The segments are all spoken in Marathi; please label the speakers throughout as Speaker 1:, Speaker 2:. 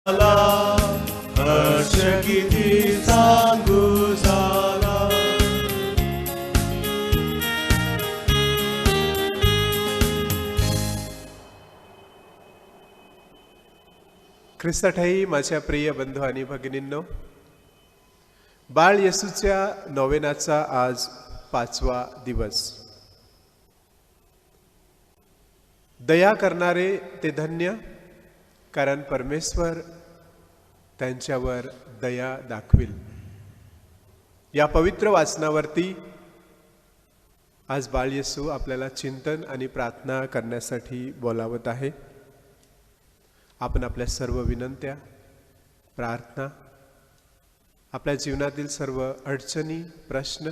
Speaker 1: मला हर्ष किती सांगू झाला.
Speaker 2: ख्रिस्ताठाई माझ्या प्रिय बंधू आणि भगिनींनो, बाळ येशूच्या नोवेनाचा आज 5वा दिवस. दया करणारे ते धन्य, कारण परमेश्वर त्यांच्यावर दया दाखविल. या पवित्र वाचनावरती आज बाळ येशू आपल्याला चिंतन आणि प्रार्थना करण्यासाठी बोलावत आहे. आपण आपल्या सर्व विनंत्या, प्रार्थना, आपल्या जीवनातील सर्व अडचणी, प्रश्न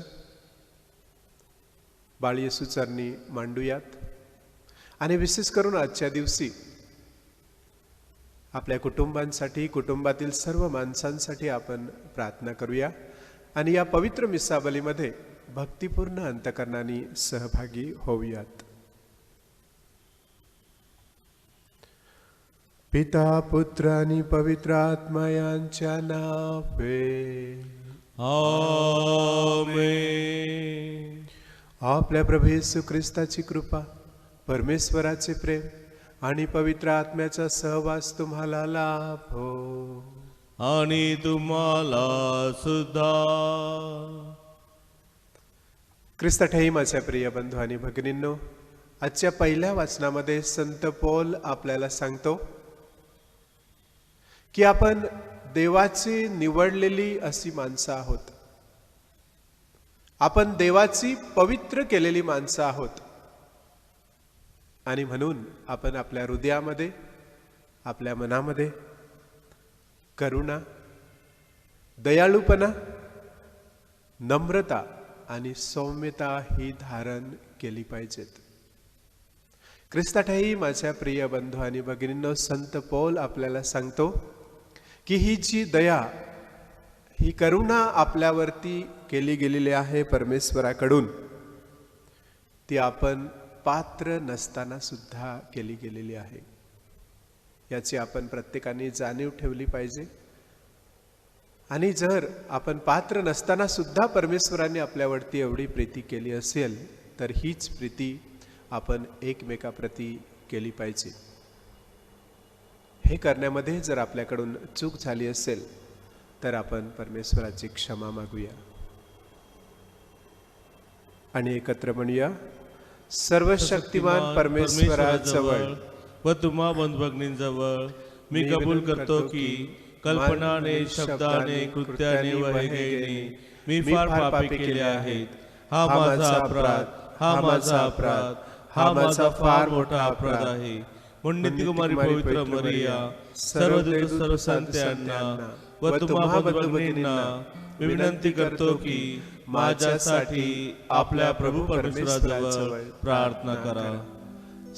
Speaker 2: बाळ येशू चरणी मांडूयात. आणि विशेष करून आजच्या दिवशी आपल्या कुटुंबांसाठी, कुटुंबातील सर्व माणसांसाठी आपण प्रार्थना करूया आणि या पवित्र मिसाबलीमध्ये भक्तिपूर्ण अंतकरणाने सहभागी होऊयात. पिता, पुत्र आणि पवित्र आत्मा यांच्या नावे
Speaker 1: आमेन.
Speaker 2: आपल्या प्रभू येशू ख्रिस्ताची कृपा, परमेश्वराचे प्रेम आणि पवित्र आत्म्याचा सहवास तुम्हाला लाभो.
Speaker 1: आणि तुम्हाला सुद्धा.
Speaker 2: ख्रिस्ताठाई माझ्या प्रिय बंधू आणि भगिनींनो, आजच्या पहिल्या वाचनामध्ये संत पौल आपल्याला सांगतो की आपण देवाची निवडलेली अशी माणसं आहोत. आपण देवाची पवित्र केलेली माणसं आहोत. आणि म्हणून आपण आपल्या हृदयामध्ये, आपल्या मनामध्ये करुणा, दयाळूपणा, नम्रता आणि सौम्यता ही धारण केली पाहिजेत. ख्रिस्ताठाई माझ्या प्रिय बंधू आणि भगिनींनो, संत पौल आपल्याला सांगतो की ही जी दया, ही करुणा आपल्यावरती केली गेलेली आहे परमेश्वराकडून, ती आपण पात्र नसताना सुद्धा केली गेलेली आहे. याची आपण प्रत्येकाने जाणीव ठेवली पाहिजे. आणि जर आपण पात्र नसताना सुद्धा परमेश्वराने आपल्यावरती एवढी प्रीती केली असेल, तर हीच प्रीती आपण एकमेकाप्रती केली पाहिजे. हे करण्यामध्ये जर आपल्याकडून चूक झाली असेल तर आपण परमेश्वराची क्षमा मागूया आणि एकत्र म्हणूया. सर्वशक्तिमान परमेश्वराजवळ
Speaker 1: व तुम्हा बंधुभगिनींजवळ मी कबूल करतो की कल्पनाने, शब्दाने, कृत्याने व हेगेने मी फार पापे केले आहेत. हा माझा अपराध, हा माझा अपराध, हा माझा फार मोठा अपराध आहे. म्हणून नित्यकुमारी पवित्र मरिया, सर्व देव, सर्व संतांना व तुम्हा बंधुभगिनींना मी विनंती करतो की माझ्यासाठी आपल्या प्रभू परमेश्वराजवळ प्रार्थना करा.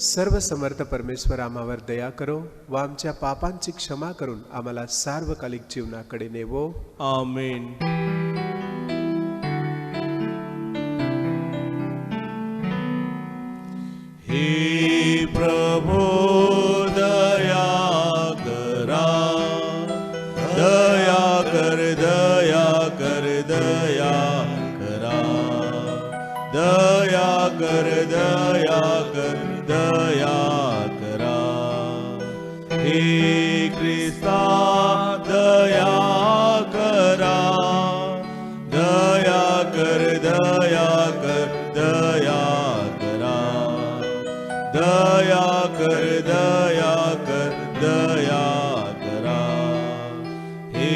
Speaker 2: सर्व समर्थ परमेश्वर आम्हावर दया करो व आमच्या पापांची क्षमा करून आम्हाला सार्वकालिक जीवनाकडे नेवो.
Speaker 1: आमेन. हे प्रभो दया करा, दया कर, दया कर, दया करा, दया कर, दया कर, दया करा. हे ख्रिस्ता दया करा, दया कर, दया कर, दया करा, दया कर, दया कर, दया करा. हे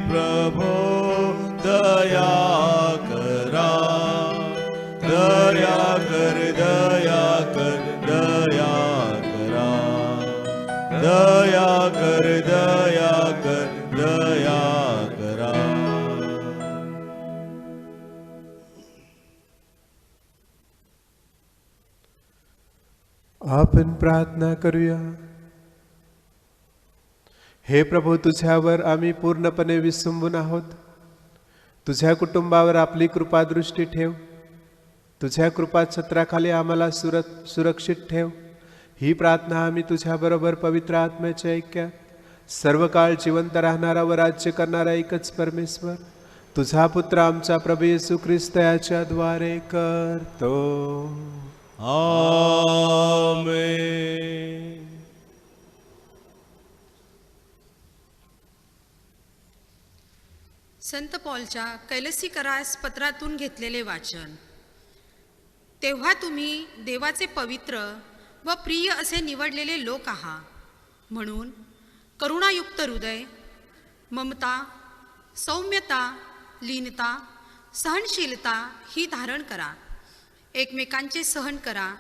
Speaker 1: प्रभो दया करा, दया कर, दया कर, दया करा, दया कर, दया कर, दया करा.
Speaker 2: आपण प्रार्थना करूया. हे प्रभू, तुझ्यावर आम्ही पूर्णपणे विसंबून आहोत. तुझ्या कुटुंबावर आपली कृपादृष्टी ठेव. तुझ्या कृपा छत्राखाली आम्हाला सुरक्षित ठेव. ही प्रार्थना आम्ही तुझ्याबरोबर पवित्र आत्म्याच्या ऐक्यात सर्व काळ जिवंत राहणारा व राज्य करणारा एकच परमेश्वर, तुझा पुत्र आमचा प्रभू येशू ख्रिस्त याच्याद्वारे करतो.
Speaker 1: आमेन.
Speaker 3: संत पॉलच्या कैलसीकरास पत्रातून घेतलेले वाचन. तेव्हा तुम्ही देवाचे पवित्र व प्रिय असे निवडलेले लोक आहात, म्हणून करुणायुक्त हृदय, ममता, सौम्यता, लीनता, सहनशीलता ही धारण करा. एकमेकांचे सहन करा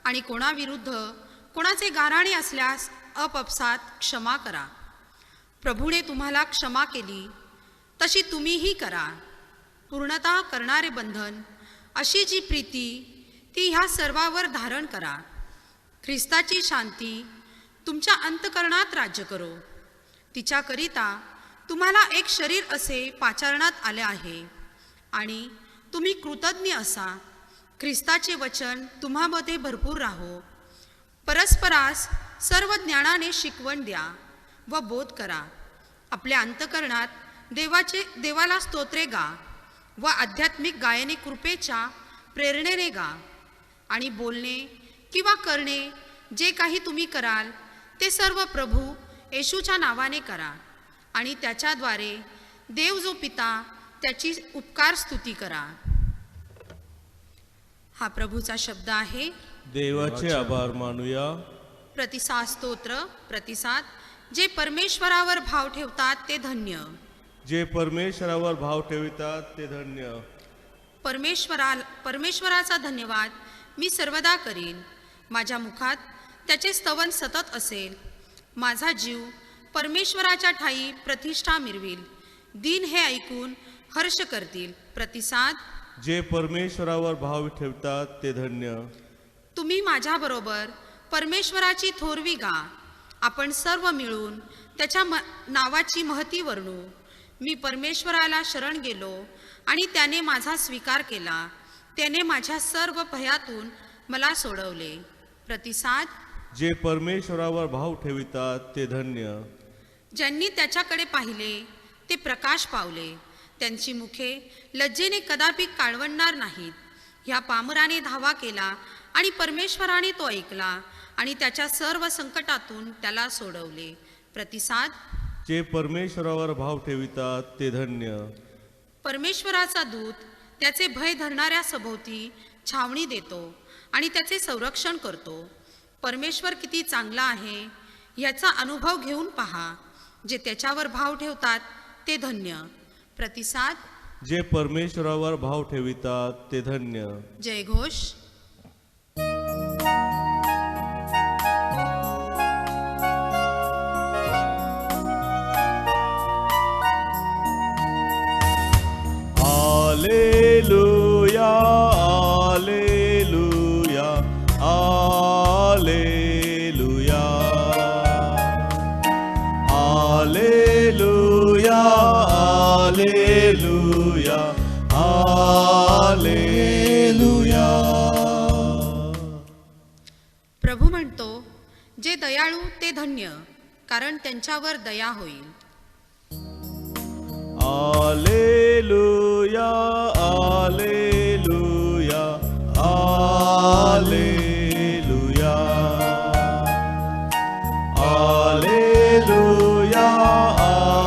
Speaker 3: आणि कोणाविरुद्ध कोणाचे गाऱ्हाणे असल्यास आपापसात क्षमा करा. प्रभूने तुम्हाला क्षमा केली तशी तुम्हीही करा. पूर्णता करणारे बंधन, अशी जी प्रीती ती ह्या सर्वावर धारण करा. ख्रिस्ताची शांती तुमच्या अंतकरणात राज्य करो. तिच्याकरिता तुम्हाला एक शरीर असे पाचारण्यात आले आहे आणि तुम्ही कृतज्ञ असा. ख्रिस्ताचे वचन तुम्हामध्ये भरपूर राहो. परस्परास सर्व ज्ञानाने शिकवण द्या व बोध करा. आपल्या अंतकरणात देवाला स्तोत्रे गा व आध्यात्मिक गायने कृपेच्या प्रेरणेने गा. आणि बोलणे किंवा करणे जे काही तुम्ही कराल ते सर्व प्रभू येशूच्या नावाने करा आणि त्याच्याद्वारे देव जो पिता त्याची उपकार स्तुती करा. हा प्रभूचा शब्द आहे.
Speaker 1: देवाचे आभार मानूया.
Speaker 3: प्रतिसाद स्तोत्र. प्रतिसाद. जे परमेश्वरावर भाव ठेवतात ते धन्य.
Speaker 1: जे परमेश्वरावर भाव ठेवितात ते धन्य.
Speaker 3: परमेश्वराचा धन्यवाद मी सर्वदा करीन. माझ्या मुखात त्याचे स्तवन सतत असेल. माझा जीव परमेश्वराच्या ठाई प्रतिष्ठा मिरविल. दिन हे ऐकून हर्ष करतील. प्रतिसाद.
Speaker 1: जे परमेश्वरावर भाव ठेवतात ते धन्य.
Speaker 3: तुम्ही माझ्याबरोबर परमेश्वराची थोरवी गा. आपण सर्व मिळून त्याच्या नावाची महती वर्णू. मी परमेश्वराला शरण गेलो आणि त्याने माझा स्वीकार केला. त्याने माझ्या सर्व भयातून मला सोडवले. प्रतिसाद.
Speaker 1: जे परमेश्वरावर भाव ठेवितात ते धन्य.
Speaker 3: ज्यांनी त्याच्याकडे पाहिले ते प्रकाश पावले. त्यांची मुखे लज्जेने कदापि काळवणार नाहीत. ह्या पामराने धावा केला आणि परमेश्वराने तो ऐकला आणि त्याच्या सर्व संकटातून त्याला सोडवले. प्रतिसाद.
Speaker 1: जे परमेश्वरावर भाव ठेवितात ते धन्य.
Speaker 3: परमेश्वराचा दूत त्याचे भय धरणाऱ्या सभोवती छावणी देतो आणि त्याचे संरक्षण करतो. परमेश्वर किती चांगला आहे याचा अनुभव घेऊन पहा. जे त्याच्यावर भाव ठेवतात ते धन्य. प्रतिसाद.
Speaker 1: जे परमेश्वरावर भाव ठेवितात ते धन्य.
Speaker 3: जयघोष.
Speaker 1: Alleluia, Alleluia, Alleluia, Alleluia, Alleluia, Alleluia.
Speaker 3: प्रभू म्हणतो, जे दयाळू ते धन्य, कारण त्यांच्यावर दया होईल.
Speaker 1: Alleluia, Alleluia, Alleluia, Alleluia,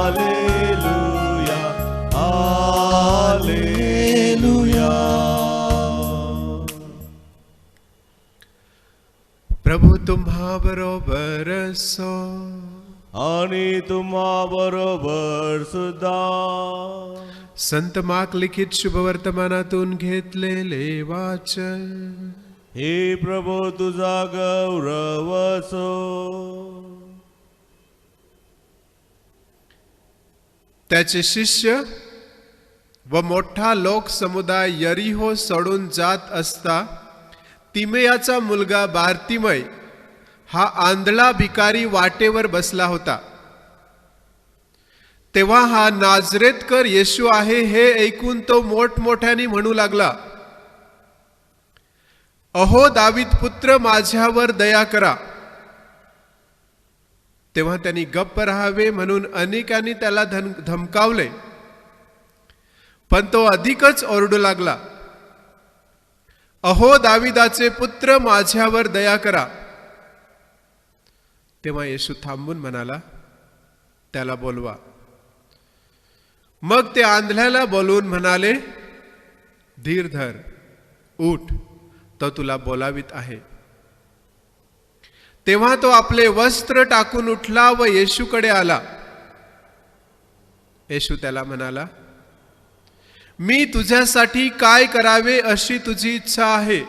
Speaker 1: Alleluia, Alleluia.
Speaker 2: प्रभू तुम्हा बरोबर असो
Speaker 1: आणि तुम्हा बरोबर सुद्धा.
Speaker 2: संत मार्क लिखित शुभवर्तमानातून घेतलेले वाचन.
Speaker 1: हे प्रभू तुझा गौरव असो.
Speaker 2: त्याचे शिष्य व मोठा लोक समुदाय यरीहो सोडून जात असता तिमेयाचा मुलगा बार्तिमय हा आंधळा भिकारी वाटेवर बसला होता. तेव्हा हा नाझरेतकर येशू आहे हे ऐकून तो मोठमोठ्याने म्हणू लागला, अहो दावीद पुत्र, माझ्यावर दया करा. तेव्हा त्यांनी गप्प राहावे म्हणून अनेकांनी त्याला धमकावले, पण तो अधिकच ओरडू लागला, अहो दाविदाचे पुत्र, माझ्यावर दया करा. तेव्हा येशू थांबून म्हणाला, त्याला बोलवा. मग ते आंधळ्याला बोलवून म्हणाले, धीर धर, उठ, तो तुला बोलावित आहे. तेव्हा तो आपले वस्त्र टाकून उठला व येशूकडे आला. येशू त्याला म्हणाला, मी तुझ्यासाठी काय करावे अशी तुझी इच्छा आहे.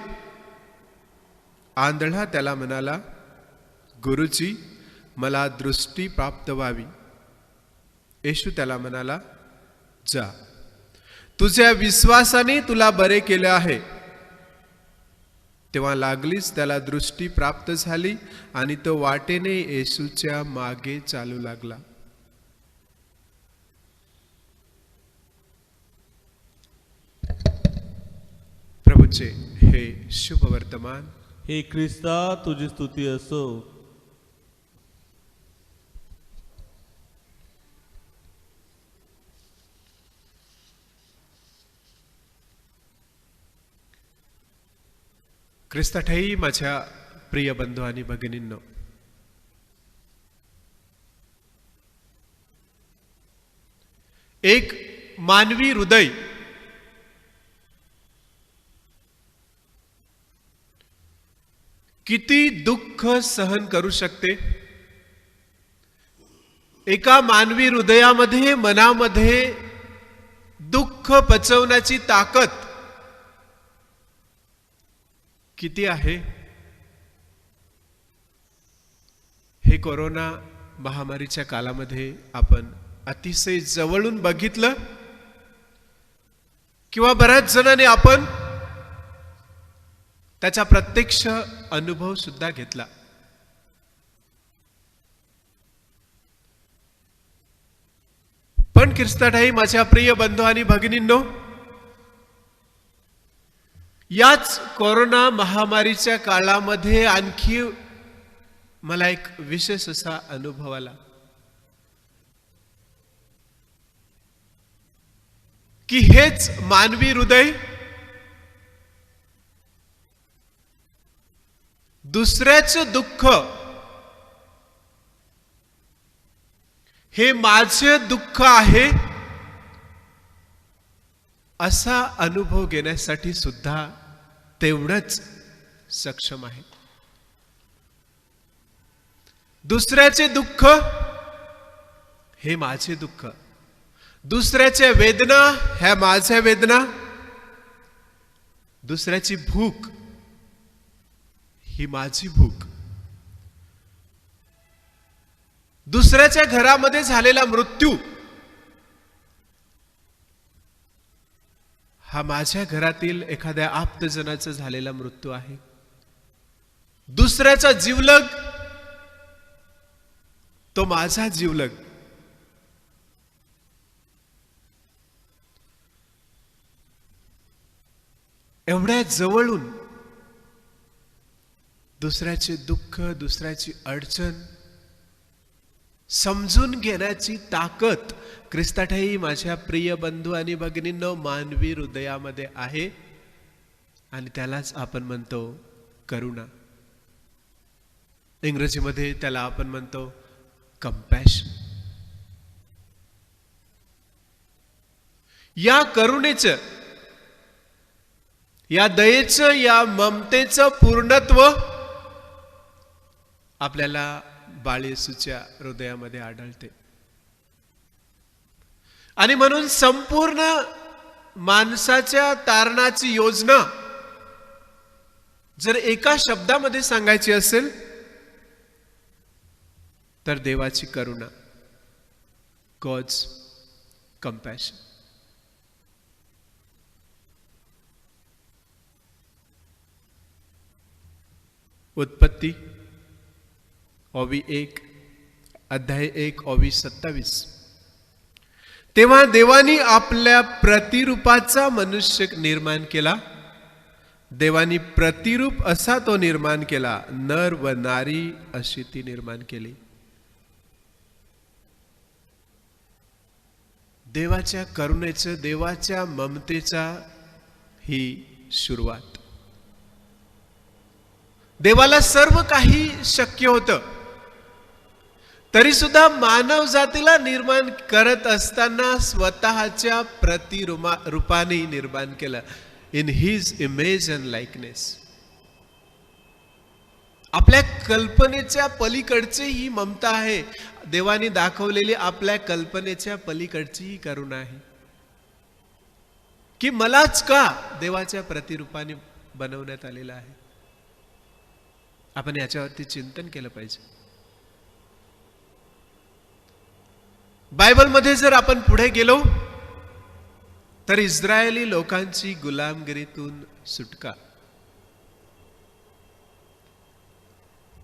Speaker 2: आंधळा त्याला म्हणाला, गुरुजी, मला दृष्टी प्राप्त व्हावी. येशू त्याला म्हणाला, जा, तुझ्या विश्वासाने तुला बरे केले आहे. तेव्हा लागलीच त्याला दृष्टी प्राप्त झाली आणि तो वाटेने येशूच्या मागे चालू लागला. प्रभूचे हे शुभ वर्तमान.
Speaker 1: हे ख्रिस्ता, तुझी स्तुती असो.
Speaker 2: ख्रिस्ताठाई माझ्या प्रिय बंधू आणि भगिनींनो, एक मानवी हृदय किती दुःख सहन करू शकते. एका मानवी हृदयामध्ये, मनामध्ये दुःख पचवण्याची ताकद किती आहे. हे कोरोना महामारीच्या काळामध्ये आपण अतिशय जवळून बघितलं, किंवा बऱ्याच जणांनी आपण त्याचा प्रत्यक्ष अनुभव सुद्धा घेतला. पण ख्रिस्ताठाई माझ्या प्रिय बंधू आणि भगिनींनो, याच कोरोना महामारीच्या काळामध्ये आणखी मला एक विशेष असा अनुभव आला की हेच मानवी हृदय दुसऱ्याचं दुःख हे माझे दुःख आहे असा अनुभव घेण्यासाठी सुद्धा तेवढंच सक्षम आहे. दुसऱ्याचे दुःख हे माझे दुःख, दुसऱ्याच्या वेदना ह्या माझ्या वेदना, दुसऱ्याची भूक ही माझी भूक, दुसऱ्याच्या घरामध्ये झालेला मृत्यू हा माझ्या घरातील एखाद्या आप्तजनाचा झालेला मृत्यू आहे. दुसऱ्याचा जीवलग तो माझा जीवलग. एवढ्या जवळून दुसऱ्याचे दुःख, दुसऱ्याची अडचण समजून घेण्याची ताकद ख्रिस्ताठाई माझ्या प्रिय बंधू आणि भगिनींनो मानवी हृदयामध्ये आहे. आणि त्यालाच आपण म्हणतो करुणा. इंग्रजीमध्ये त्याला आपण म्हणतो कंपॅशन. या करुणेचं, या दयेचं, या ममतेचं पूर्णत्व आपल्याला बाळ येशूच्या हृदयामध्ये आढळते. आणि म्हणून संपूर्ण माणसाच्या तारणाची योजना जर एका शब्दामध्ये सांगायची असेल तर देवाची करुणा, गॉड्स कंपॅशन. उत्पत्ती ओवी 1 अध्याय 1 ओवी 27. तेव्हा देवानी आपल्या प्रतिरूपाचा मनुष्य निर्माण केला. देवानी प्रतिरूप असा तो निर्माण केला, नर व नारी अशी ती निर्माण केली. देवाच्या करुणेचं, देवाच्या ममतेचा ही सुरुवात. देवाला सर्व काही शक्य होतं, तरी सुद्धा मानव जातीला निर्माण करत असताना स्वतःच्या प्रतिरूपाने निर्माण केलं. In his image and likeness. आपल्या कल्पनेच्या पलीकडची ही ममता आहे. देवाने दाखवलेली आपल्या कल्पनेच्या पलीकडची ही करुणा आहे की मलाच का देवाच्या प्रतिरूपाने बनवण्यात आलेला आहे. आपण याच्यावरती चिंतन केलं पाहिजे. बायबलमध्ये जर आपण पुढे गेलो तर इस्रायली लोकांची गुलामगिरीतून सुटका.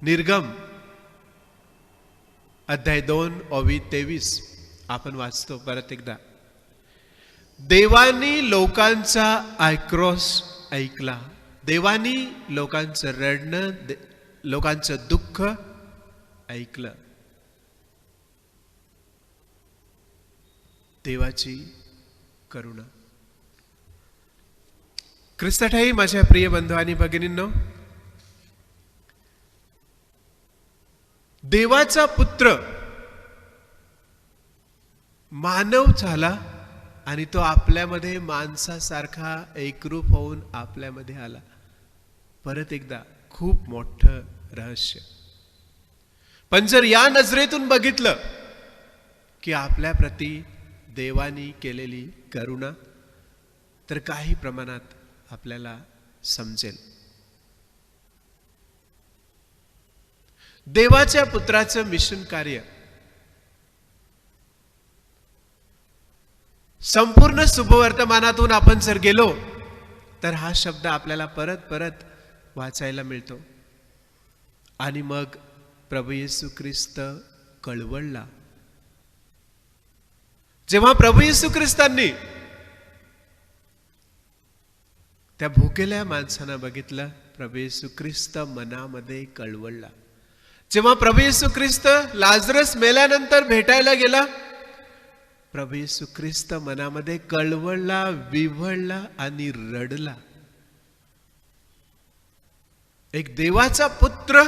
Speaker 2: निर्गम अध्याय 2 ओवी 23 आपण वाचतो परत एकदा. देवानी लोकांचा आक्रोश ऐकला. देवानी लोकांचं रडणं, लोकांचं दुःख ऐकलं. देवाची करुणा. ख्रिस्ताठाई माझ्या प्रिय बंधू आणि भगिनींनो, देवाचा पुत्र मानव झाला आणि तो आपल्यामध्ये माणसासारखा एकरूप होऊन आपल्यामध्ये आला. परत एकदा खूप मोठं रहस्य. पण जर या नजरेतून बघितलं की आपल्या प्रती देवानी केलेली करुणा, तर काही प्रमाणात आपल्याला समजेल. देवाच्या पुत्राचं मिशन कार्य संपूर्ण शुभवर्तमानातून आपण जर गेलो तर हा शब्द आपल्याला परत परत वाचायला मिळतो. आणि मग प्रभू येशू ख्रिस्त कळवळला. जेव्हा प्रभू येशू ख्रिस्तांनी त्या भुकेल्या माणसांना बघितलं, प्रभू येशू ख्रिस्त मनामध्ये कळवळला. जेव्हा प्रभू येशू ख्रिस्त लाजरस मेल्यानंतर भेटायला गेला, प्रभू येशू ख्रिस्त मनामध्ये कळवळला, विव्हळला आणि रडला. एक देवाचा पुत्र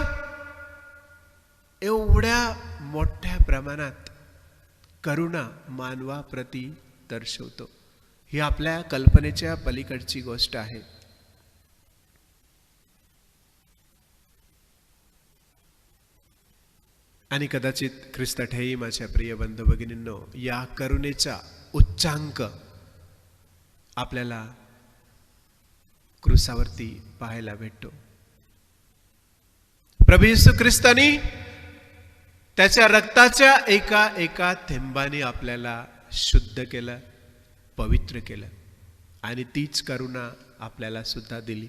Speaker 2: एवढ्या मोठ्या प्रमाणात करुणा मानवाप्रती दर्शवतो, ही आपल्या कल्पनेच्या पलीकडची गोष्ट आहे. आणि कदाचित ख्रिस्ताठाई माझ्या प्रिय बंधू भगिनींनो, या करुणेचा उच्चांक आपल्याला क्रूसावरती पाहायला भेटतो. प्रभू येशू ख्रिस्तानी त्याच्या रक्ताच्या एका एका थेंबाने आपल्याला शुद्ध केलं, पवित्र केलं. आणि तीच करुणा आपल्याला सुद्धा दिली.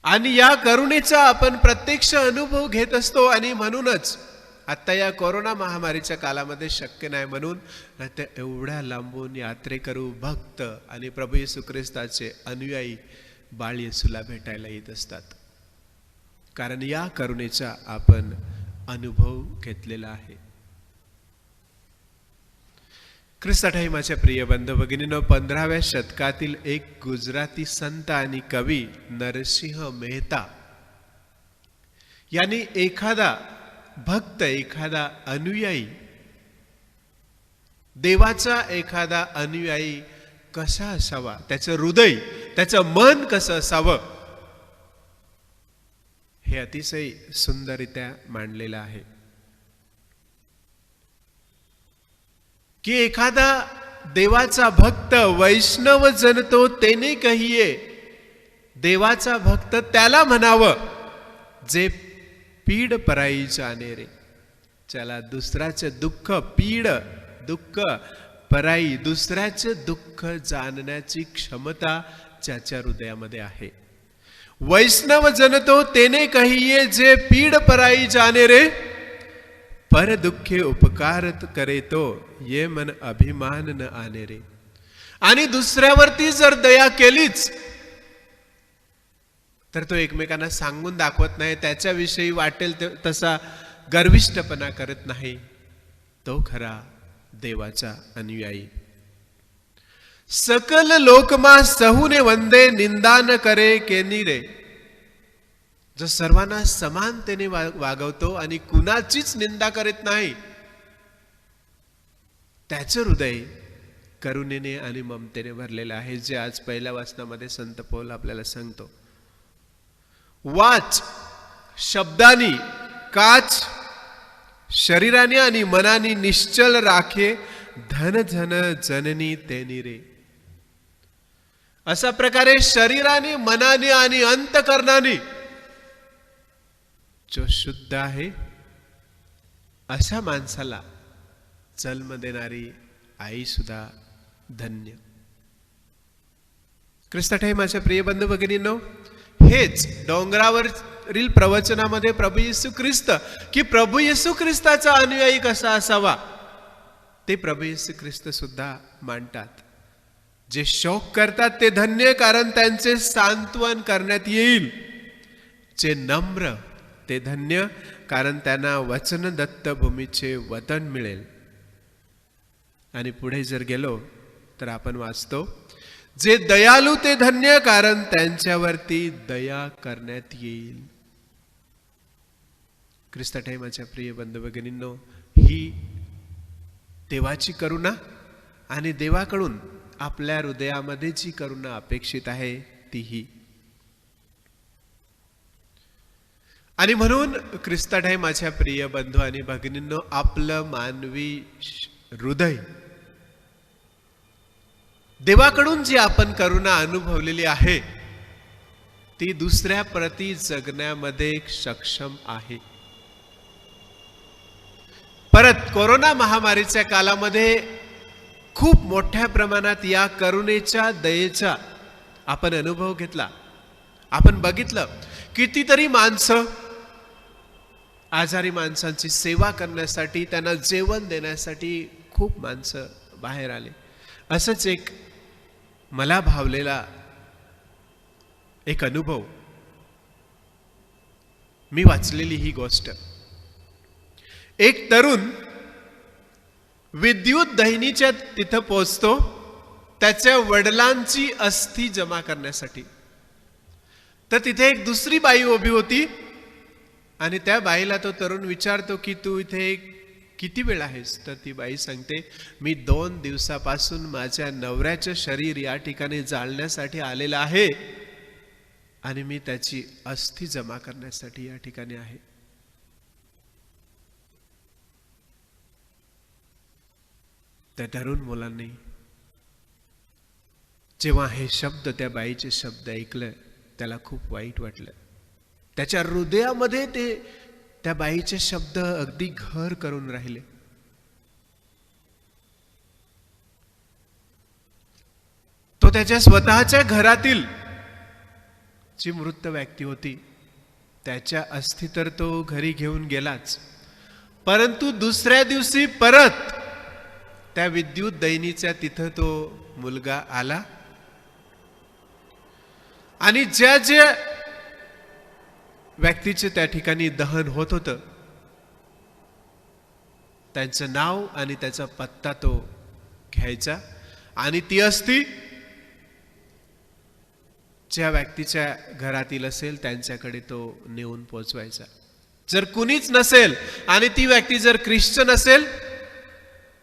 Speaker 2: आणि या करुणेचा आपण प्रत्यक्ष अनुभव घेत असतो. आणि म्हणूनच आता या कोरोना महामारीच्या कालामध्ये शक्य नाही म्हणून ते एवढ्या लांबून यात्रेकरू, भक्त आणि प्रभू येशू ख्रिस्ताचे अनुयायी बाळ येशूला भेटायला येत असतात. कारण या करुणेचा आपण अनुभव घेतलेला आहे. ख्रिस्ताठाई माझ्या प्रिय बंधू भगिनींनो, 15व्या शतकातील एक गुजराती संत आणि कवी नरसिंह मेहता यांनी एखादा भक्त, एखादा अनुयायी, देवाचा एखादा अनुयायी कसा असावा, त्याचं हृदय, त्याचं मन कसं असावं, हे अतिशय सुंदररित्या मांडलेलं आहे. कि एखादा देवाचा भक्त वैष्णव जन तो तेने कहिये, देवाचा भक्त त्याला म्हणावं जे पीड पराई जाणे रे. चला, दुसऱ्याचे दुःख, पीड, दुःख, पराई, दुसऱ्याचे दुःख जाणण्याची क्षमता ज्याच्या हृदयामध्ये आहे. वैष्णव जन तो तेने कहिये जे पीड पराई जाणे रे, पर दुःखे उपकारत करे तो ये मन अभिमान न आने रे. आणि दुसऱ्यावरती जर दया केलीच तर तो एकमेकांना सांगून दाखवत नाही, त्याच्याविषयी वाटेल तसा गर्विष्ठपणा करत नाही, तो खरा देवाचा अनुयायी. सकल लोकमा सहुने वंदे निंदा न करे केनी रे. जो सर्वांना समानतेने वागवतो आणि कुणाचीच निंदा करीत नाही, त्याचं हृदय करुणेने आणि ममतेने भरलेलं आहे, जे आज पहिल्या वाचनामध्ये संत पौल आपल्याला सांगतो. वाच शब्दानी काच शरीराने आणि मनाने निश्चल राखे धन धन जननी तेनी रे. अशा प्रकारे शरीराने मनाने आणि अंतकरणाने जो शुद्ध आहे अशा माणसाला जन्म देणारी आई सुद्धा धन्य. ख्रिस्ताठे माझ्या प्रिय बंधू भगिनींनो, हेच डोंगरावरील प्रवचनामध्ये प्रभू येशू ख्रिस्त, की प्रभू येशू ख्रिस्ताचा अनुयायी कसा असावा ते प्रभू येशू ख्रिस्त सुद्धा मांडतात. जे शोक करतात ते धन्य, कारण त्यांचे सांत्वन करण्यात येईल. जे नम्र ते धन्य, कारण त्यांना वचन दत्त भूमीचे वतन मिळेल. आणि पुढे जर गेलो तर आपण वाचतो, जे दयालू ते धन्य, कारण त्यांच्यावरती दया करण्यात येईल. ख्रिस्ताठे माझ्या प्रिय बंधू भगिनींनो, ही देवाची करुणा आणि देवाकडून आपल्या हृदयामध्ये जी करुणा अपेक्षित आहे तीही. आणि म्हणून ख्रिस्ताठे माझ्या प्रिय बंधू आणि भगिनींनो, आपलं मानवी हृदय देवाकडून जी आपण करुणा अनुभवलेली आहे ती दुसऱ्या प्रती जगण्यामध्ये सक्षम आहे. परत कोरोना महामारीच्या कालामध्ये खूप मोठ्या प्रमाणात या करुणेच्या दयेचा आपण अनुभव घेतला. आपण बघितलं कितीतरी माणसं आजारी माणसांची सेवा करण्यासाठी, त्यांना जेवण देण्यासाठी खूप माणसं बाहेर आले. असंच एक मला भावलेला एक अनुभव, मी वाचलेली ही गोष्ट. एक तरुण विद्युत दहिनीच्या तिथं पोहोचतो त्याच्या वडिलांची अस्थी जमा करण्यासाठी. तर तिथे एक दुसरी बाई उभी होती आणि त्या बाईला तो तरुण विचारतो की तू इथे किती वेळ आहेस? तर ती बाई सांगते, मी 2 दिवसापासून माझ्या नवऱ्याचं शरीर या ठिकाणी जाळण्यासाठी आलेलं आहे आणि मी त्याची अस्थी जमा करण्यासाठी या ठिकाणी आहे. त्या तरुण मुलांनी जेव्हा हे शब्द, त्या बाईचे शब्द ऐकलं, त्याला खूप वाईट वाटलं. त्याच्या हृदयामध्ये त्या बाईचे शब्द अगदी घर करून राहिले. तो त्याच्या स्वतःच्या घरातील जी मृत व्यक्ती होती त्याच्या अस्थी तर तो घरी घेऊन गेलाच, परंतु दुसऱ्या दिवशी परत त्या विद्युत दहिनीच्या तिथं तो मुलगा आला आणि ज्या ज्या व्यक्तीचे त्या ठिकाणी दहन होत होतं त्यांचं नाव आणि त्याचा पत्ता तो घ्यायचा आणि ती अस्थी ज्या व्यक्तीच्या घरातील असेल त्यांच्याकडे तो नेऊन पोहोचवायचा. जर कुणीच नसेल आणि ती व्यक्ती जर ख्रिश्चन असेल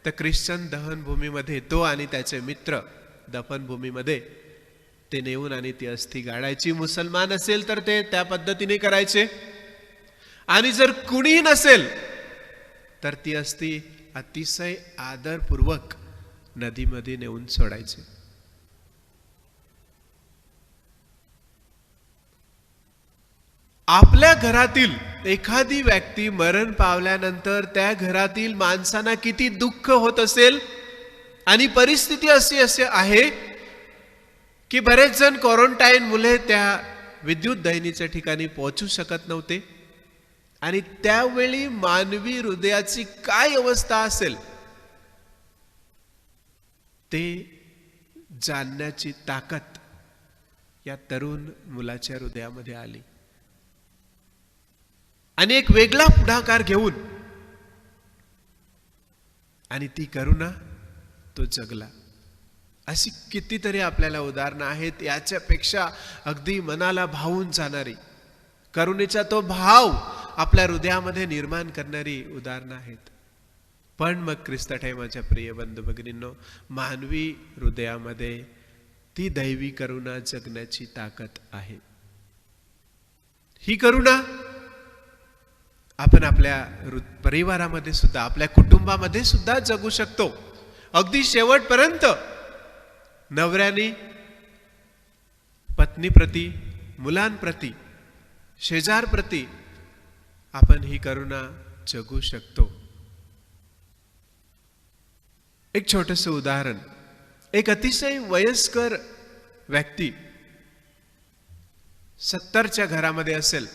Speaker 2: तर ख्रिश्चन दहनभूमीमध्ये तो आणि त्याचे मित्र दफनभूमीमध्ये ते नेऊन आणि ती अस्थी गाडायची. मुसलमान असेल तर ते त्या पद्धतीने करायचे आणि जर कुणीही नसेल तर ती अस्थी अतिशय आदरपूर्वक नदीमध्ये नेऊन सोडायचे. आपल्या घरातील एखादी व्यक्ती मरण पावल्यानंतर त्या घरातील माणसांना किती दुःख होत असेल आणि परिस्थिती अशी आहे की बरेच जण क्वारंटाईन मुले त्या विद्युत दहिनीच्या ठिकाणी पोहोचू शकत नव्हते आणि त्यावेळी मानवी हृदयाची काय अवस्था असेल ते जाणण्याची ताकद या तरुण मुलाच्या हृदयामध्ये आली आणि एक वेगळा पुढाकार घेऊन आणि ती करुणा तो जगला. अशी कितीतरी आपल्याला उदाहरणं आहेत, याच्यापेक्षा अगदी मनाला भावून जाणारी, करुणेचा तो भाव आपल्या हृदयामध्ये निर्माण करणारी उदाहरणं आहेत. पण मग ख्रिस्तात माझ्या प्रिय बंधू भगिनींनो, मानवी हृदयामध्ये ती दैवी करुणा जगण्याची ताकद आहे. ही करुणा आपण आपल्या परिवारामध्ये सुद्धा, आपल्या कुटुंबामध्ये सुद्धा जगू शकतो. अगदी शेवटपर्यंत नवऱ्याने पत्नीप्रती, मुलांप्रती, शेजारप्रती आपण ही करुणा जगू शकतो. एक छोटंसं उदाहरण, एक अतिशय वयस्कर व्यक्ती 70च्या घरामध्ये असेल,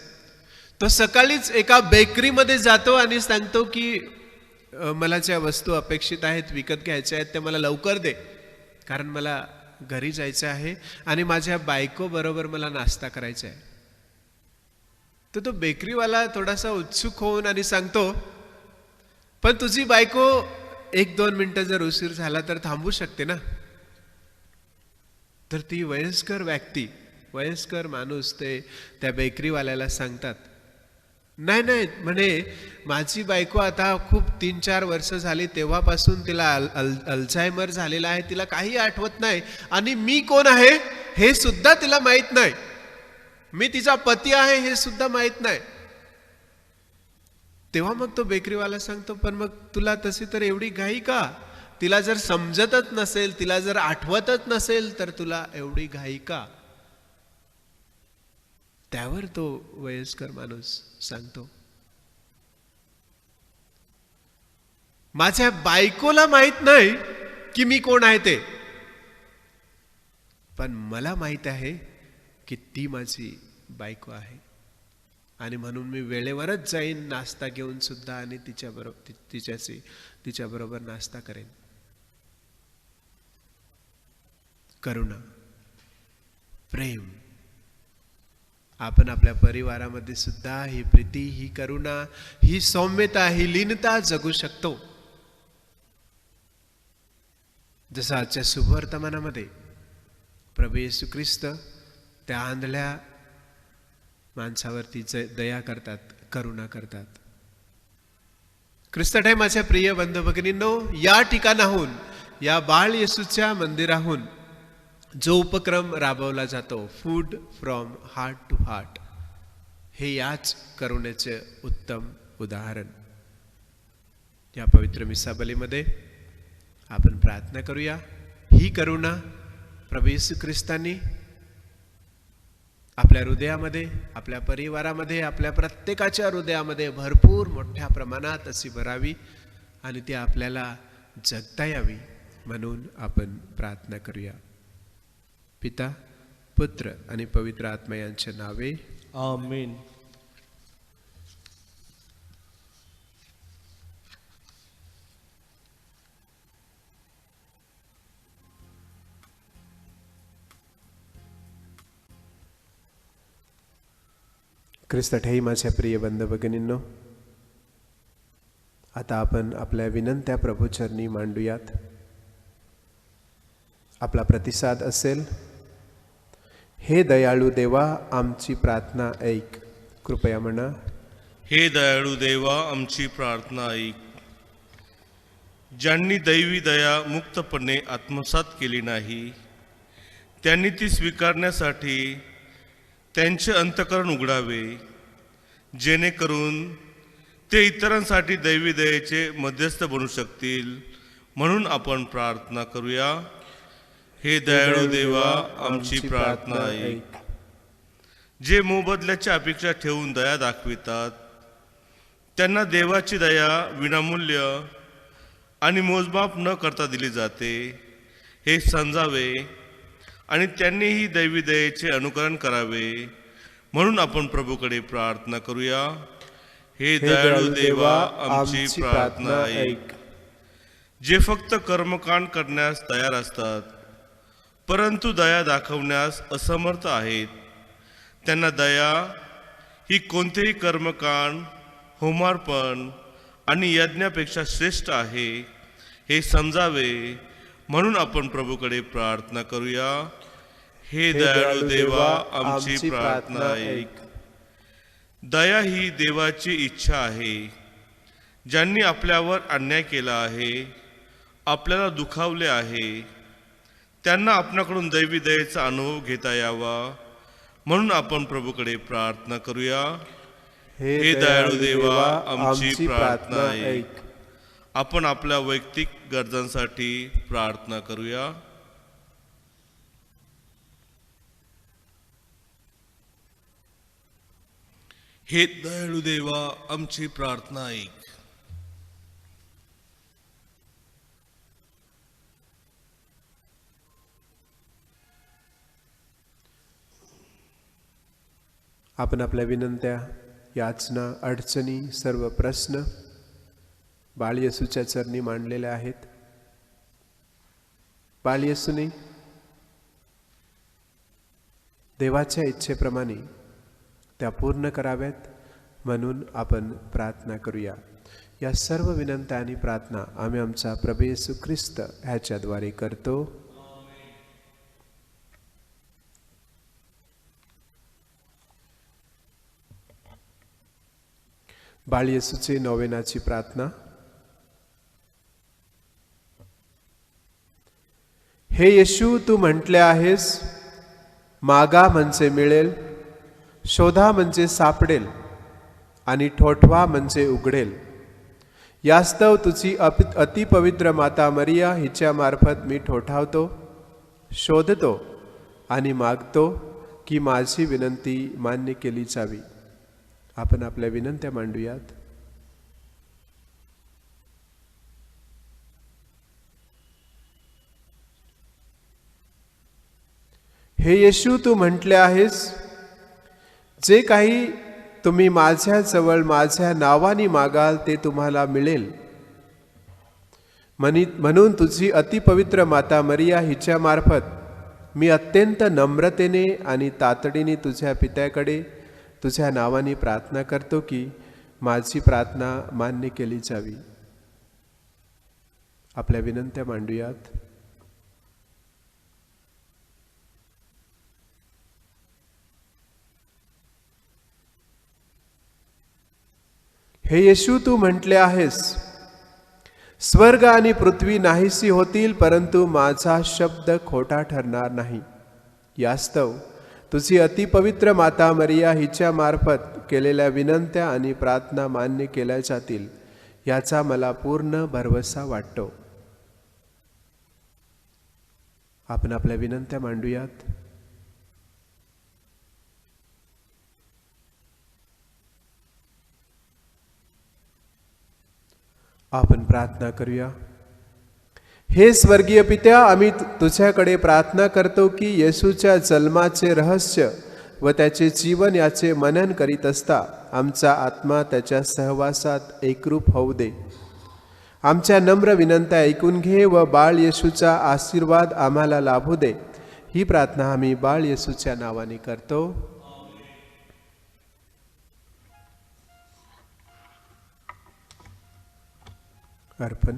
Speaker 2: तो सकाळीच एका बेकरीमध्ये जातो आणि सांगतो की मला ज्या वस्तू अपेक्षित आहेत, विकत घ्यायच्या आहेत, त्या मला लवकर दे, कारण मला घरी जायचं आहे आणि माझ्या बायको बरोबर मला नाश्ता करायचा आहे. तर तो बेकरीवाला थोडासा उत्सुक होऊन आणि सांगतो, पण तुझी बायको 1-2 मिनिटं जर उशीर झाला तर थांबू शकते ना. तर ती वयस्कर व्यक्ती, वयस्कर माणूस ते त्या बेकरीवाल्याला सांगतात, नाही नाही म्हणे, माझी बायको आता खूप 3-4 वर्ष झाली, तेव्हापासून तिला अल्झायमर झालेला आहे, तिला काही आठवत नाही आणि मी कोण आहे हे सुद्धा तिला माहित नाही, मी तिचा पती आहे हे सुद्धा माहित नाही. तेव्हा मग तो बेकरीवाला सांगतो, पण मग तुला तशी तर एवढी घाई का? तिला जर समजतच नसेल, तिला जर आठवतच नसेल, तर तुला एवढी घाई का? त्यावर तो वयस्कर माणूस सांगतो, माझ्या बायकोला माहित नाही की मी कोण आहे ते, पण मला माहित आहे की ती माझी बायको आहे आणि म्हणून मी वेळेवरच जाईन नाश्ता घेऊन सुद्धा आणि तिच्याबरोबर नाश्ता करेन. करुणा, प्रेम. आपण आपल्या परिवारामध्ये सुद्धा ही प्रीती, ही करुणा, ही सौम्यता, ही लीनता जगू शकतो. जसं आजच्या शुभवर्तमानामध्ये प्रभू येशू ख्रिस्त त्या आंधळ्या माणसावरती दया करतात, करुणा करतात. ख्रिस्त माझ्या प्रिय बंधू भगिनींनो, या ठिकाणाहून, या बाळ येशूच्या मंदिराहून जो उपक्रम राबवला जातो, food from heart to heart, हे याच करुणेचे उत्तम उदाहरण. या पवित्र मिसाबलीमध्ये आपण प्रार्थना करूया. ही करुणा प्रभू येशू ख्रिस्तांनी आपल्या हृदयामध्ये, आपल्या परिवारामध्ये, आपल्या प्रत्येकाच्या हृदयामध्ये भरपूर मोठ्या प्रमाणात अशी भरावी आणि ती आपल्याला जगता यावी, म्हणून आपण प्रार्थना करूया. पिता, पुत्र आणि पवित्र आत्मा यांच्या नावे,
Speaker 1: आमीन.
Speaker 2: ख्रिस्त माझ्या प्रिय बंधू भगिनींनो, आता आपण आपल्या विनंत्या प्रभूचरणी मांडूयात. आपला प्रतिसाद असेल, हे दयाळू देवा, आमची प्रार्थना ऐक. कृपया म्हणा,
Speaker 1: हे दयाळू देवा, आमची प्रार्थना ऐक. ज्यांनी दैवी दया मुक्तपणे आत्मसात केली नाही, त्यांनी ती स्वीकारण्यासाठी त्यांचे अंतःकरण उघडावे, जेणेकरून ते इतरांसाठी दैवी दयेचे मध्यस्थ बनू शकतील. म्हणून आपण प्रार्थना करूया. हे दयाळू देवा, आमची प्रार्थना ऐक. जे मोबदल्याची अपेक्षा ठेवून दया दाखवितात, त्यांना देवाची दया विनामूल्य आणि मोजमाप न करता दिली जाते, हे समजावे आणि त्यांनीही दैवी दयेचे अनुकरण करावे. म्हणून आपण प्रभूकडे प्रार्थना करूया. हे दयाळू देवा, आमची प्रार्थना ऐक. जे फक्त कर्मकांड करण्यास तयार असतात, परंतु दया दाखवण्यास असमर्थ आहेत, त्यांना दया ही कोणतेही कर्मकांड, होमार्पण आणि यज्ञापेक्षा श्रेष्ठ आहे, हे समजावे म्हणून आपण प्रभूकडे प्रार्थना करूया. हे दयाळू देवा, आमची प्रार्थना ऐक. दया ही देवाची इच्छा आहे. ज्यांनी आपल्यावर अन्याय केला आहे, आपल्याला दुखावले आहे, त्यांना आपणाकडून दैवी दयेचा अनुभव घेता यावा म्हणून आपण प्रभूकडे प्रार्थना करूया. हे दयाळू देवा, आमची प्रार्थना ऐक. आपण आपल्या वैयक्तिक गरजांसाठी प्रार्थना करूया. हे दयाळू देवा, आमची प्रार्थना ऐक.
Speaker 2: आपण आपल्या विनंत्या, याचना, अडचणी, सर्व प्रश्न बाळ येशूच्या चरणी मांडलेले आहेत. बाळ येशूने देवाच्या इच्छेप्रमाणे त्या पूर्ण कराव्यात म्हणून आपण प्रार्थना करूया. या सर्व विनंत्या आणि प्रार्थना आम्ही आमचा प्रभू येशू ख्रिस्त ह्याच्याद्वारे करतो. बाळ येशूचे नोवेनाची प्रार्थना. हे येशू, तू म्हटले आहेस, मागा म्हणजे मिळेल, शोधा म्हणजे सापडेल आणि ठोठवा म्हणजे उघडेल. यास्तव तुझी अतिपवित्र माता मरिया हिच्या मार्फत मी ठोठावतो, शोधतो आणि मागतो की माझी विनंती मान्य केली जावी. आपण आपल्या विनंत्या मांडूयात. हे येशू, तू म्हटले आहेस, जे काही तुम्ही माझ्या जवळ माझ्या नावाने मागाल ते तुम्हाला मिळेल. म्हणून तुझी अतिपवित्र माता मरिया हिच्या मार्फत मी अत्यंत नम्रतेने आणि तातडीने तुझ्या पित्याकडे तुझ्या नावाने प्रार्थना करतो की माझी प्रार्थना मान्य केली जावी. आपल्या विनंत्या मांडूयात. हे येशू, तू म्हटले आहेस, स्वर्ग आणि पृथ्वी नाहीशी होतील, परंतु माझा शब्द खोटा ठरणार नाही. यास्तव तुझी अतिपवित्र माता मरिया हिच्या मार्फत केलेल्या विनंत्या आणि प्रार्थना मान्य केल्या जातील याचा मला पूर्ण भरवसा वाटतो. आपण आपल्या विनंत्या मांडूयात. आपण प्रार्थना करूया. हे स्वर्गीय पित्या, आम्ही तुझ्याकडे प्रार्थना करतो की येशूच्या जन्माचे रहस्य व त्याचे जीवन याचे मनन करीत असता आमचा आत्मा त्याच्या सहवासात एकरूप होऊ दे. आमच्या नम्र विनंत्या ऐकून घे व बाळ येशूचा आशीर्वाद आम्हाला लाभू दे. ही प्रार्थना आम्ही बाळ येशूच्या नावाने करतो. अर्पण.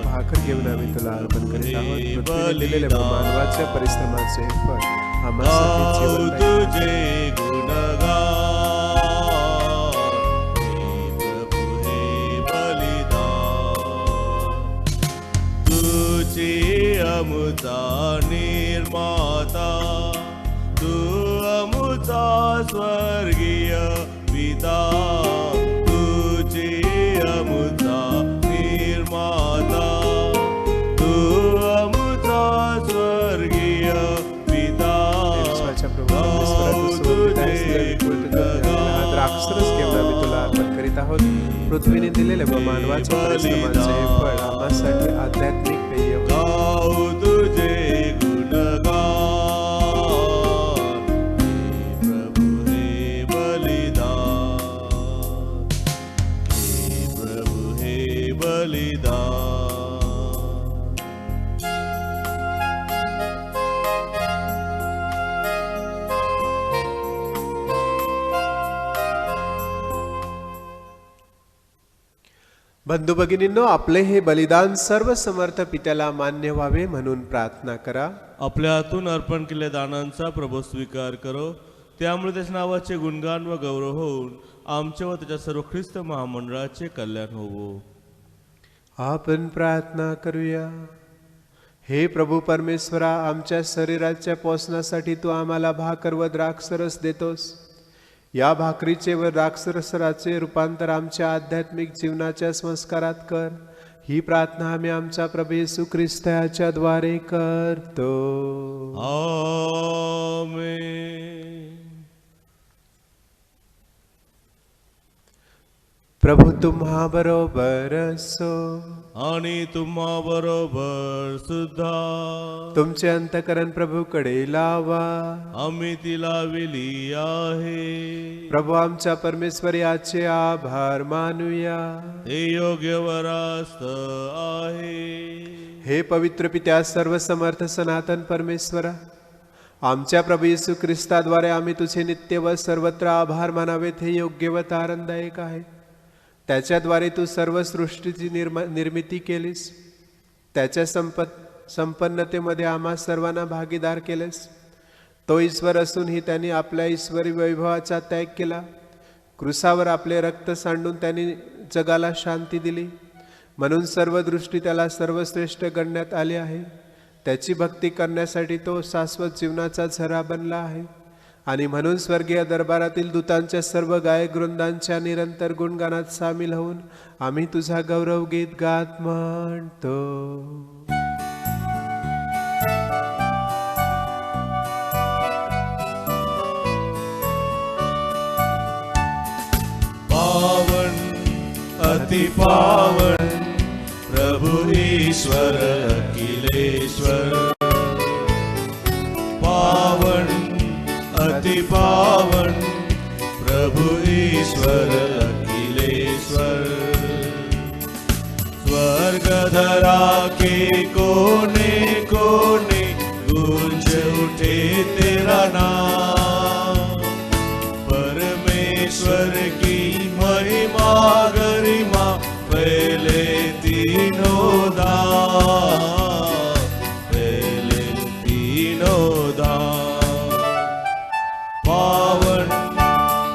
Speaker 2: भाकर घेऊन आम्ही तुला अर्पण करीत आहोत. पृथ्वीने दिलेल्या मानवाच्या परिश्रमाचे फळ आम्हासाठी जीवन
Speaker 1: अमुता निर्माता, तू अमुता स्वर्गीय पिता, तुझे अमुता निर्माता, तू अमुता स्वर्गीय पिता.
Speaker 2: द्राक्षरस घेऊन आम्ही तुला अर्पण करीत आहोत. पृथ्वीने दिलेले व मानवाच्या परिश्रमाचे फळ आम्हासाठी आध्यात्मिक पेय
Speaker 1: तुझे गुणगान. प्रभु हे बलिदान, हे
Speaker 2: बंधू भगिनींनो, आपले हे बलिदान सर्व समर्थ पित्याला मान्य व्हावे म्हणून प्रार्थना करा.
Speaker 1: आपल्या हातून अर्पण केलेल्या दानांचा प्रभू स्वीकार करो. त्यामुळे त्याच्या नावाचे गुणगान व गौरव होऊन आमचे व त्याच्या सर्व ख्रिस्त महामंडळाचे कल्याण होवो.
Speaker 2: आपण प्रार्थना करूया. हे प्रभू परमेश्वरा, आमच्या शरीराच्या पोषणासाठी तू आम्हाला भाकर व द्राक्षरस देतोस. या भाकरीचे व द्राक्षरसाचे रूपांतर आमच्या आध्यात्मिक जीवनाच्या संस्कारात कर. ही प्रार्थना आम्ही आमच्या प्रभू येशू ख्रिस्ताच्या द्वारे करतो.
Speaker 1: आमेन.
Speaker 2: प्रभू तुम्हा बरोबर असो
Speaker 1: आणि तुम्हा बरोबर सुद्धा.
Speaker 2: तुमचे अंतकरण प्रभूकडे लावा.
Speaker 1: आम्ही ती लाविली आहे.
Speaker 2: प्रभू आमच्या परमेश्वर याचे आभार मानूया.
Speaker 1: हे योग्य व रास्त आहे.
Speaker 2: हे पवित्र पित्या, सर्व समर्थ सनातन परमेश्वरा, आमच्या प्रभू येशू ख्रिस्ताद्वारे आम्ही तुझे नित्य व सर्वत्र आभार मानावेत. हे योग्य व आनंददायक आहे. त्याच्याद्वारे तू सर्व सृष्टीची निर्मिती केलीस. त्याच्या संपन्नतेमध्ये आम्हा सर्वांना भागीदार केलेस. तो ईश्वर असूनही त्यांनी आपल्या ईश्वरी वैभवाचा त्याग केला. क्रूसावर आपले रक्त सांडून त्यांनी जगाला शांती दिली. म्हणून सर्व दृष्टी त्याला सर्वश्रेष्ठ गणण्यात आली आहे. त्याची भक्ती करण्यासाठी तो शाश्वत जीवनाचा झरा बनला आहे. आणि म्हणून स्वर्गीय दरबारातील दूतांच्या सर्व गायक वृंदांच्या निरंतर गुणगानात सामील होऊन आम्ही तुझा गौरव गीत गात म्हणतो.
Speaker 1: पावन अति पावन प्रभु ईश्वर अखिलेश्वर. पावन अति पावन प्रभु ईश्वर अखिलेश्वर. स्वर्ग धरा के कोने कोने गूंज उठे तेरा नाम. परमेश्वर की महिमा गरिमा फैले तीनों धाम. फैले तीनों धाम. पावन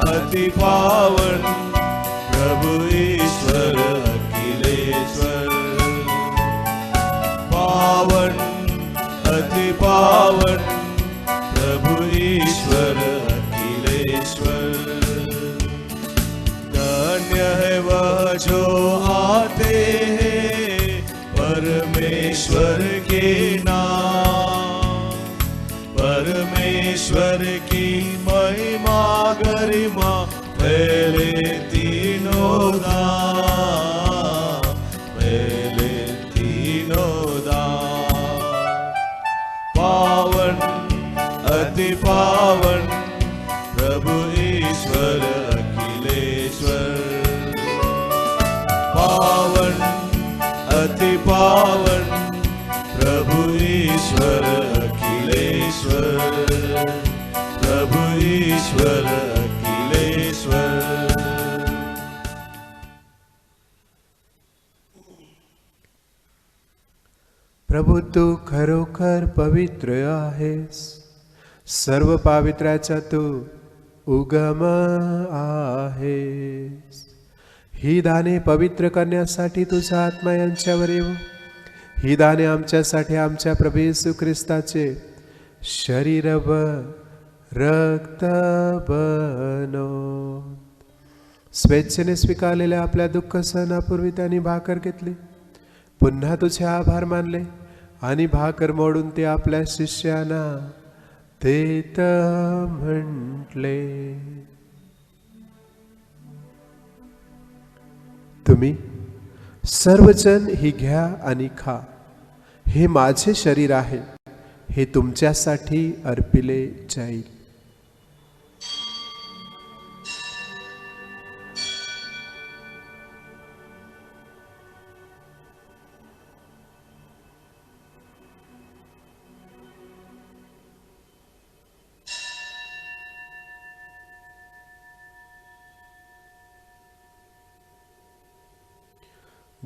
Speaker 1: अति पावन प्रभु ईश्वर अखिलेश्वर. पावन अति पावन प्रभु ईश्वर अखिलेश्वर. धन्य है वह जो आते हैं परमेश्वर के नाम. परमेश्वर की महिमा गरिमा फैले तीनों धाम. फैले तीनों धाम. पावन अति पावन प्रभु ईश्वर अखिलेश्वर. पावन अति पावन प्रभु ईश्वर अखिलेश्वर. प्रभु ईश्वर अखिलेश्वर.
Speaker 2: प्रभू तू खरोखर पवित्र आहेस. सर्व पावित्र्याचा तू उगम आहेस. ही दाने पवित्र करण्यासाठी तुझा आत्मा यांच्यावर येऊ. ही दाने आमच्यासाठी आमच्या प्रभू येशू ख्रिस्ताचे शरीर व रक्त बनो. स्वेच्छेने स्वीकारलेल्या आपल्या दुःख सहनापूर्वी त्यांनी भाकर घेतली. पुन्हा तुझे आभार मानले आणि भाकर मोडून ते आपल्या शिष्यांना देत म्हटले, तुम्ही सर्वजण ही घ्या आणि खा. हे माझे शरीर आहे. हे तुमच्यासाठी अर्पिले जाईल.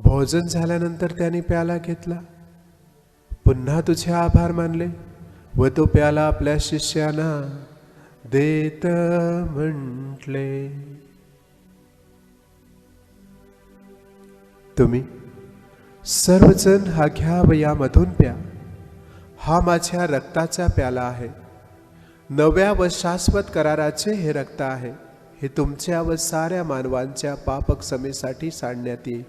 Speaker 2: भोजन झाल्यानंतर त्याने प्याला घेतला, पुन्हा तुझे आभार मानले व तो प्याला आपल्या शिष्यांना देत म्हटले, तुम्ही सर्वजण हा घ्या व यामधून प्या. हा माझ्या रक्ताचा प्याला आहे. नव्या व शाश्वत कराराचे हे रक्त आहे. हे तुमच्या व साऱ्या मानवांच्या पापक्षमेसाठी सांडण्यात येईल.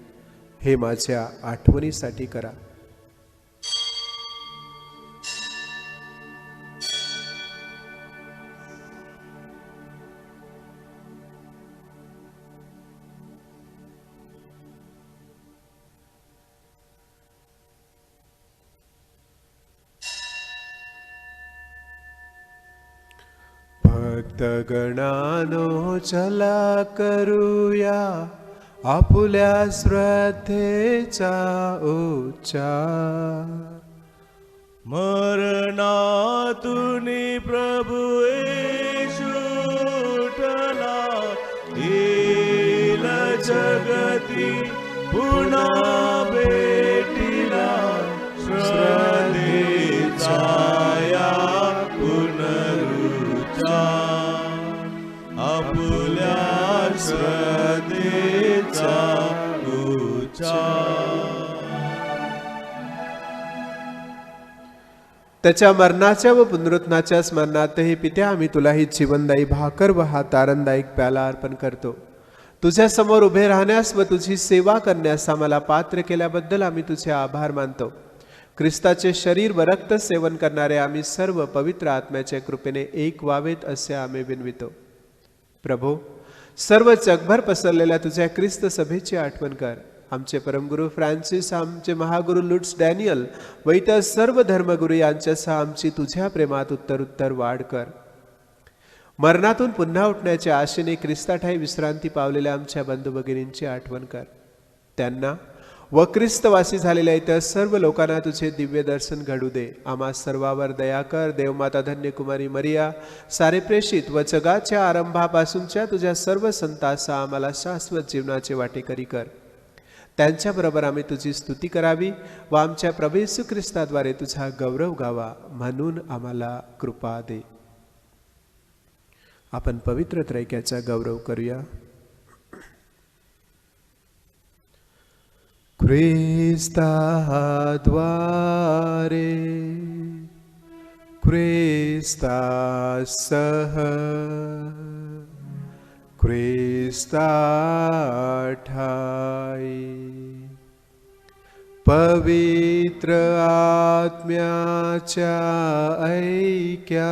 Speaker 2: हे माझ्या आठवणीसाठी करा. भक्तगणानो चला करूया आपुल्या श्रद्धेचा उच्चार.
Speaker 1: मरणातून प्रभू येशू उठला, येईल जगती पुन्हा भेटीला. श्रद्धेचा या पुनरुच्चार, आपुल्या श्रद्धेचा उच्चार.
Speaker 2: त्याच्या मरणाच्या व पुनरुत्थानाच्या स्मरणार्थ हे पित्या, आम्ही तुला ही जीवनदायी भाकर व हा तारणदायक प्याला अर्पण करतो. तुझ्या समोर उभे राहण्यास व तुझी सेवा करण्यास आम्हाला पात्र केल्याबद्दल आम्ही तुझे आभार मानतो. ख्रिस्ताचे शरीर व रक्त सेवन करणारे आम्ही सर्व पवित्र आत्म्याच्या कृपेने एक व्हावेत असे आम्ही विनवितो. प्रभो, सर्व जगभर पसरलेल्या तुझ्या ख्रिस्त सभेची आठवण कर. आमचे परमगुरू फ्रान्सिस, आमचे महागुरू लुट्स डॅनियल व इतर सर्व धर्मगुरू यांच्यासह आमची तुझ्या प्रेमात उत्तरोत्तर वाढ कर. मरणातून पुन्हा उठण्याच्या आशेने ख्रिस्ताठाई विश्रांती पावलेल्या आमच्या बंधू भगिनींची आठवण कर. त्यांना व ख्रिस्तवासी झालेल्या इतर सर्व लोकांना तुझे दिव्य दर्शन घडू दे. आम्हा सर्वावर दया कर. देवमाता धन्यकुमारी मरिया, सारे प्रेषित व जगाच्या आरंभापासूनच्या तुझ्या सर्व संतांसह आम्हाला शाश्वत जीवनाचे वाटेकरी कर. त्यांच्याबरोबर आम्ही तुझी स्तुती करावी व आमच्या प्रभू येशू ख्रिस्ताद्वारे तुझा गौरव गावा, म्हणून आम्हाला कृपा दे. आपण पवित्र त्रैक्याचा गौरव करूया. ख्रिस्ताद्वारे, ख्रिस्तासह, ख्रिस्ताठाई, पवित्र आत्म्याच्या ऐक्यात,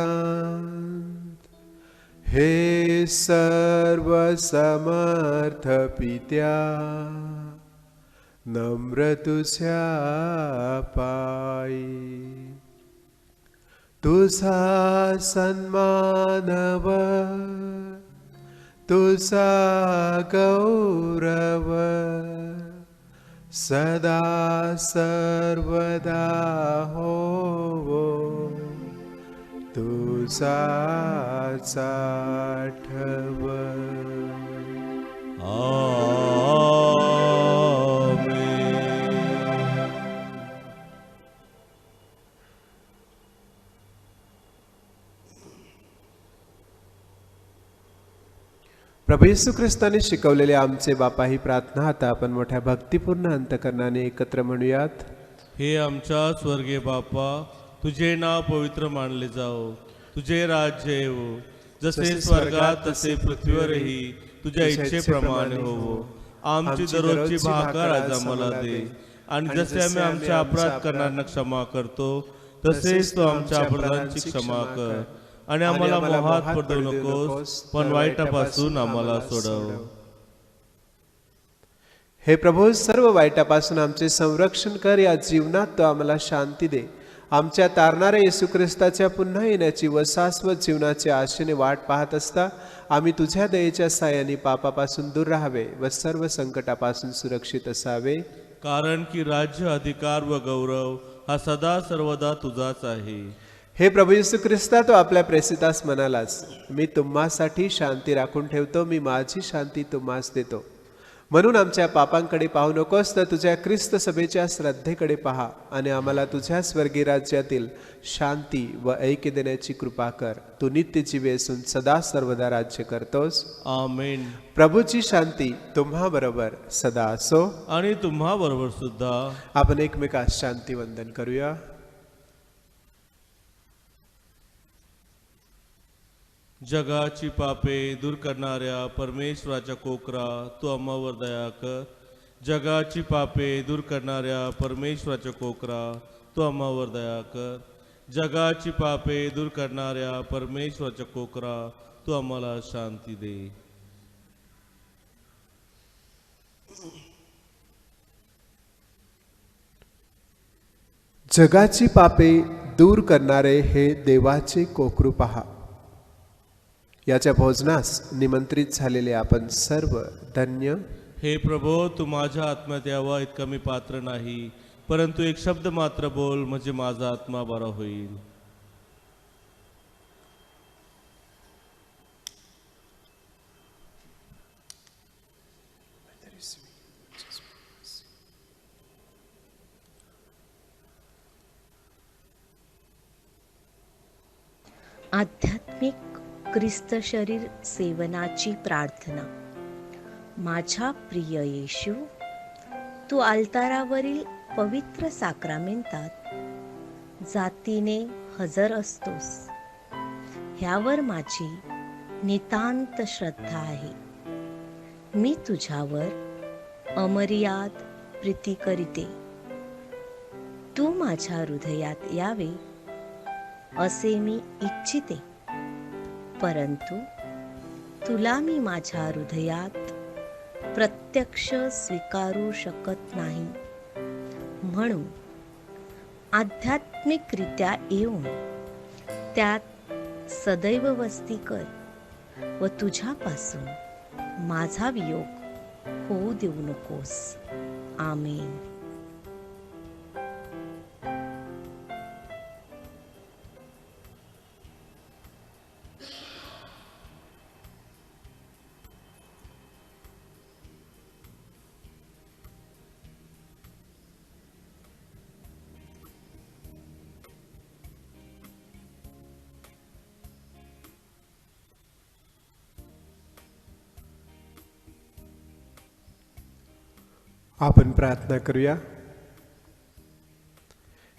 Speaker 2: हे सर्व समर्थ पित्या, नम्र तुझ्या पायी. तुझा सन्मानव, तुझा गौरव, सदा सर्वदा होवो, तुझाच आठव. प्रभू येशू ख्रिस्ताने शिकवलेले आमचे बापा ही प्रार्थना आता आपण मोठ्या भक्तिपूर्ण अंतकरणाने एकत्र म्हणूयात.
Speaker 1: हे आमच्या स्वर्गीय बापा, तुझे नाव पवित्र मानले जाओ, तुझे राज्य येवो, जसे स्वर्गात तसे पृथ्वीवरही तुझ्या इच्छेप्रमाणे होवो. आमची दररोजची भाकर आज आम्हाला दे, आणि जसे आम्ही आमच्या अपराध करणाऱ्यांना क्षमा करतो, तसेच तू आमच्या अपराधांची क्षमा कर. आणि आम्हाला मोहात पडू नकोस, पण वाईटापासून आम्हाला सोडव.
Speaker 2: हे प्रभू, सर्व वाईटापासून आमचे संरक्षण कर. या जीवनात तो आम्हाला शांती दे. आमच्या तारणाऱ्या येशू ख्रिस्ताच्या पुन्हा येण्याची व शाश्वत जीवनाच्या आशेने वाट पाहत असता आम्ही तुझ्या दयेच्या साहाय्याने पापापासून दूर राहावे व सर्व संकटापासून सुरक्षित असावे.
Speaker 1: कारण की राज्य, अधिकार व गौरव हा सदा सर्वदा तुझाच आहे.
Speaker 2: हे प्रभू येशू ख्रिस्ता, तो आपल्या प्रेषितास म्हणालास, मी तुम्हासाठी शांती राखून ठेवतो, मी माझी शांती तुम्हास देतो. म्हणून आमच्या पापांकडे पाहू नकोस, तर तुझ्या ख्रिस्त सभेच्या श्रद्धेकडे पहा आणि आम्हाला तुझ्या स्वर्गीय राज्यातील शांती व ऐक्य देण्याची कृपा कर. तू नित्य जीवे असून सदा सर्वदा राज्य करतोस.
Speaker 1: आमेन.
Speaker 2: प्रभूची शांती तुम्हा बरोबर सदा असो.
Speaker 1: आणि तुम्हा बरोबर सुद्धा.
Speaker 2: आपण एकमेकास शांती वंदन करूया.
Speaker 1: जगाची पापे दूर करणाऱ्या परमेश्वराच्या कोकरा, तू आम्हावर दया कर. जगाची पापे दूर करणाऱ्या परमेश्वराच्या कोकरा, तू आम्हावर दया कर. जगाची पापे दूर करणाऱ्या परमेश्वराच्या कोकरा, तू आम्हाला शांती दे.
Speaker 2: जगाची पापे दूर करणारे हे देवाचे कोकरू पहा. याच्या भोजनास निमंत्रित झालेले आपण सर्व धन्य.
Speaker 1: हे प्रभो, तू माझ्या आत्म्यात यावा इतका मी पात्र नाही, परंतु एक शब्द मात्र बोल, म्हणजे माझा आत्मा बरा होईल.
Speaker 4: आध्यात्मिक ख्रिस्त शरीर सेवनाची प्रार्थना. माझ्या प्रिय येशू, तू अल्तारावरील पवित्र साक्रामेंतात जातीने हजर असतोस. ह्यावर माझी नितांत श्रद्धा आहे. मी तुझ्यावर अमर्याद प्रीती करीते. तू माझ्या हृदयात यावे असे मी इच्छिते, परंतु तुला मी माझ्या हृदयात प्रत्यक्ष स्वीकारू शकत नाही. म्हणून आध्यात्मिकरित्या येऊन त्यात सदैव वस्ती कर व तुझ्यापासून माझा वियोग होऊ देऊ नकोस. आमेन.
Speaker 2: आपण प्रार्थना करूया.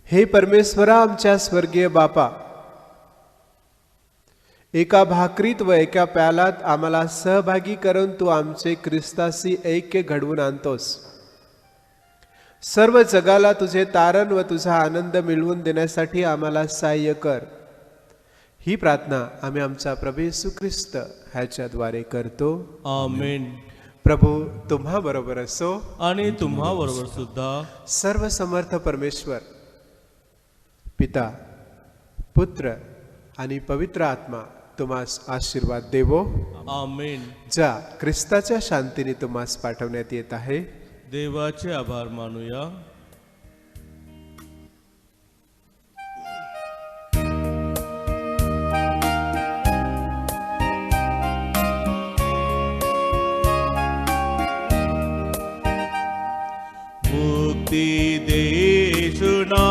Speaker 2: हे परमेश्वरा, आमच्या स्वर्गीय बापा, एका भाकरीत व एका प्यालात आम्हाला सहभागी करून तू आमचे ख्रिस्ताशी ऐक्य घडवून आणतोस. सर्व जगाला तुझे तारण व तुझा आनंद मिळवून देण्यासाठी आम्हाला सहाय्य कर. ही प्रार्थना आम्ही आमचा प्रभू येशू ख्रिस्त ह्याच्याद्वारे करतो.
Speaker 1: आमेन.
Speaker 2: प्रभू तुम्हा बरोबर असो.
Speaker 1: आणि तुम्हा बरोबर सुद्धा.
Speaker 2: सर्व समर्थ परमेश्वर पिता, पुत्र आणि पवित्र आत्मा तुम्हास आशीर्वाद देवो.
Speaker 1: आमेन.
Speaker 2: ज्या ख्रिस्ताच्या शांतीने तुम्हास पाठवण्यात येत आहे,
Speaker 1: देवाचे आभार मानूया. मुक्ती देशुना,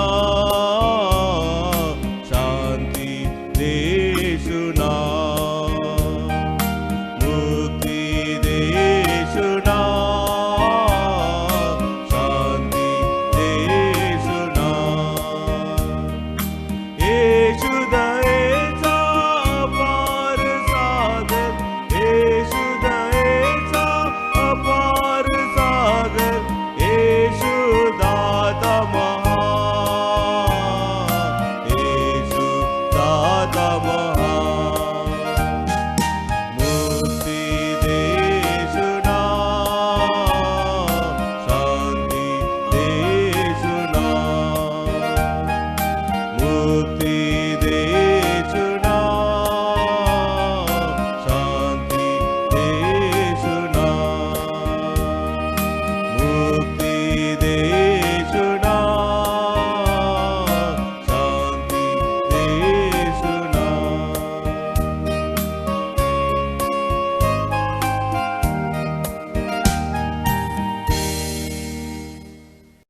Speaker 1: शांती देशुना, मुक्ती देशुना, शांती देशुना. येशू दयेचा अपार सागर, येशू दयेचा अपार सागर, येशू दाता महान, येशू दाता महान.